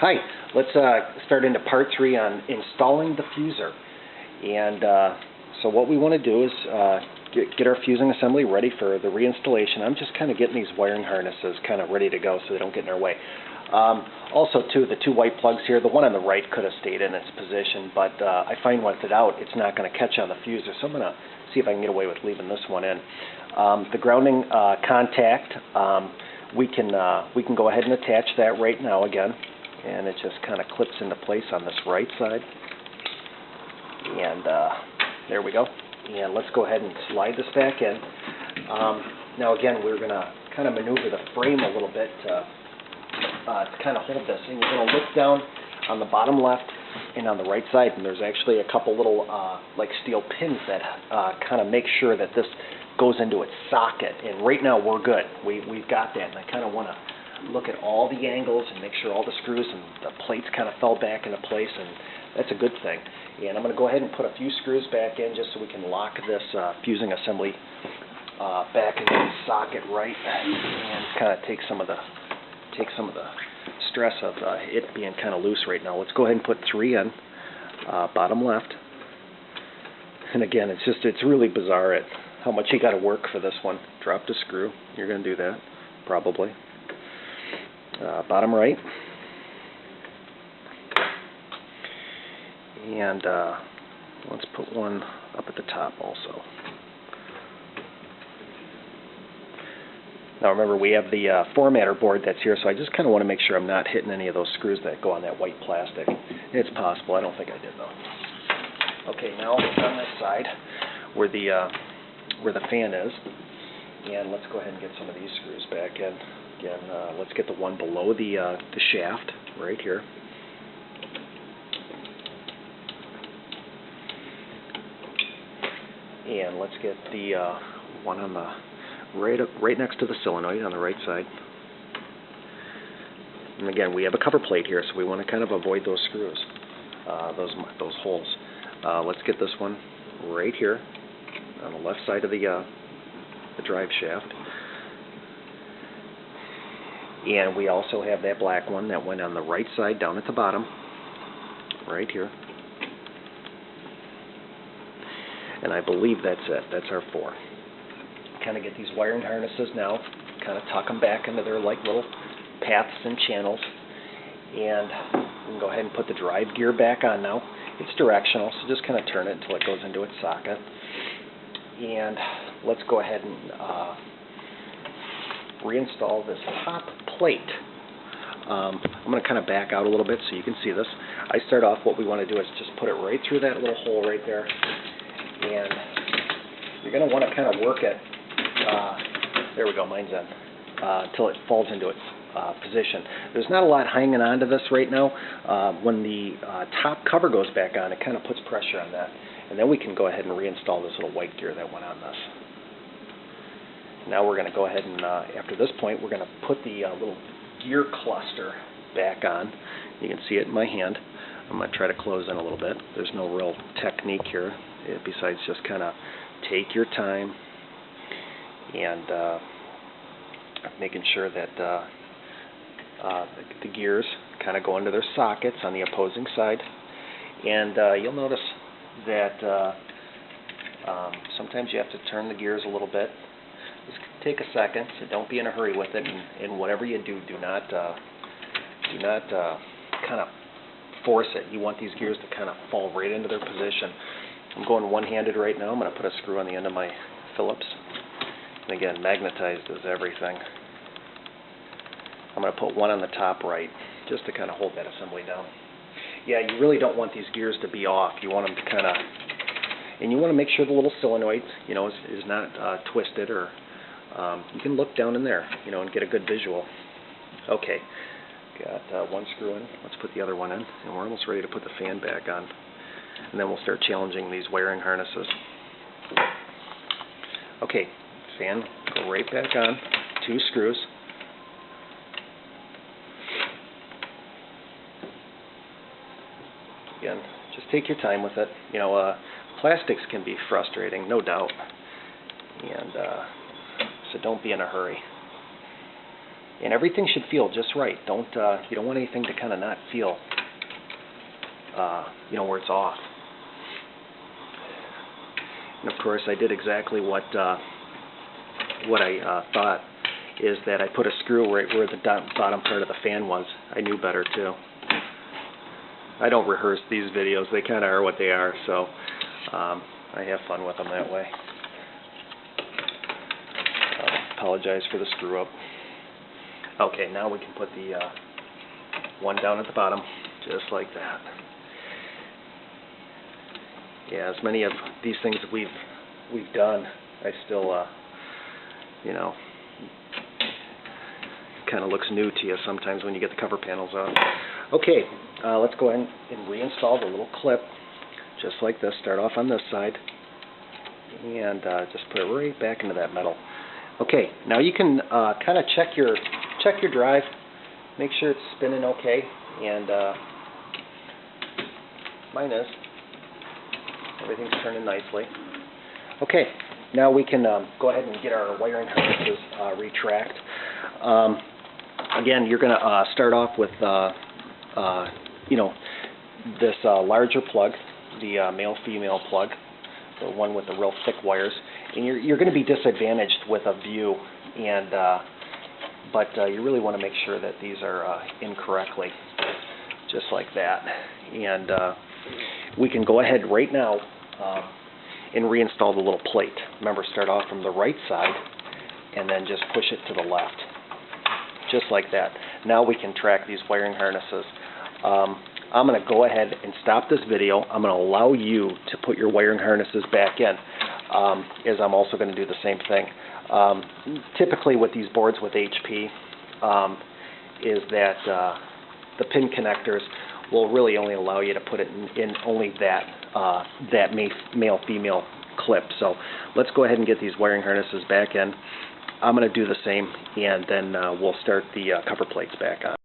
Hi, let's start into part 3 on installing the fuser. And so what we want to do is get our fusing assembly ready for the reinstallation. I'm just kind of getting these wiring harnesses kind of ready to go so they don't get in our way. Also, too, the 2 white plugs here, the one on the right could have stayed in its position, but I find with it out, it's not going to catch on the fuser, so I'm going to see if I can get away with leaving this one in. The grounding contact, we can go ahead and attach that right now again. And it just kind of clips into place on this right side. And there we go. And let's go ahead and slide this back in. Now again, we're going to kind of maneuver the frame a little bit to kind of hold this. And you're going to look down on the bottom left and on the right side, and there's actually a couple little like steel pins that kind of make sure that this goes into its socket. And right now we're good. We've got that, and I kind of want to look at all the angles and make sure all the screws and the plates kind of fell back into place, and that's a good thing. And I'm going to go ahead and put a few screws back in just so we can lock this fusing assembly back into the socket right, and kind of take some of the stress of it being kind of loose right now. Let's go ahead and put 3 in, bottom left. And again, it's really bizarre at how much you got to work for this one. Drop the screw. You're going to do that, probably. Bottom right, and let's put one up at the top also. Now remember, we have the formatter board that's here, so I just kind of want to make sure I'm not hitting any of those screws that go on that white plastic. It's possible. I don't think I did though. Okay, now on this side where the fan is, and let's go ahead and get some of these screws back in. Again, let's get the one below the shaft right here. And let's get the one on the right next to the solenoid on the right side. And again, we have a cover plate here, so we want to kind of avoid those screws, those holes. Let's get this one right here on the left side of the drive shaft. And we also have that black one that went on the right side down at the bottom, right here. And I believe that's it. That's our 4. Kind of get these wiring harnesses now, kind of tuck them back into their like little paths and channels. And we can go ahead and put the drive gear back on now. It's directional, so just kind of turn it until it goes into its socket. And let's go ahead and reinstall this top plate. I'm going to kind of back out a little bit so you can see this. I start off, what we want to do is just put it right through that little hole right there, and you're going to want to kind of work it, there we go, mine's in, until it falls into its position. There's not a lot hanging onto this right now. When the top cover goes back on, it kind of puts pressure on that, and then we can go ahead and reinstall this little white gear that went on this. Now we're going to go ahead and, after this point, we're going to put the little gear cluster back on. You can see it in my hand. I'm going to try to close in a little bit. There's no real technique here, besides just kind of take your time and making sure that the gears kind of go into their sockets on the opposing side. And you'll notice that sometimes you have to turn the gears a little bit. Just take a second, so don't be in a hurry with it, and whatever you do, do not kind of force it. You want these gears to kind of fall right into their position. I'm going one-handed right now. I'm going to put a screw on the end of my Phillips. And again, magnetized is everything. I'm going to put one on the top right, just to kind of hold that assembly down. Yeah, you really don't want these gears to be off. You want them to kind of, and you want to make sure the little solenoid, you know, is not twisted, or you can look down in there, and get a good visual. Okay, got one screw in. Let's put the other one in, and we're almost ready to put the fan back on. And then we'll start challenging these wiring harnesses. Okay, fan, go right back on. 2 screws. Again, just take your time with it. Plastics can be frustrating, no doubt. And so don't be in a hurry. And everything should feel just right. You don't want anything to kind of not feel, where it's off. And of course, I did exactly what I thought, is that I put a screw right where the bottom part of the fan was. I knew better too. I don't rehearse these videos. They kind of are what they are, so I have fun with them that way. Apologize for the screw up. Okay, now we can put the one down at the bottom, just like that. Yeah, as many of these things we've done, I still, kind of looks new to you sometimes when you get the cover panels off. Okay, let's go ahead and reinstall the little clip, just like this. Start off on this side, and just put it right back into that metal. Okay, now you can kind of check your drive, make sure it's spinning okay, and mine is. Everything's turning nicely. Okay, now we can go ahead and get our wiring harnesses retract. Again, you're going to start off with this larger plug, the male-female plug, the one with the real thick wires, and you're going to be disadvantaged with a view, and but you really want to make sure that these are in correctly, just like that. And we can go ahead right now and reinstall the little plate. Remember, start off from the right side and then just push it to the left, just like that. Now we can track these wiring harnesses. I'm going to go ahead and stop this video. I'm going to allow you to put your wiring harnesses back in, as I'm also going to do the same thing. Typically with these boards with HP, is that the pin connectors will really only allow you to put it in only that male-female clip. So let's go ahead and get these wiring harnesses back in. I'm going to do the same, and then we'll start the cover plates back on.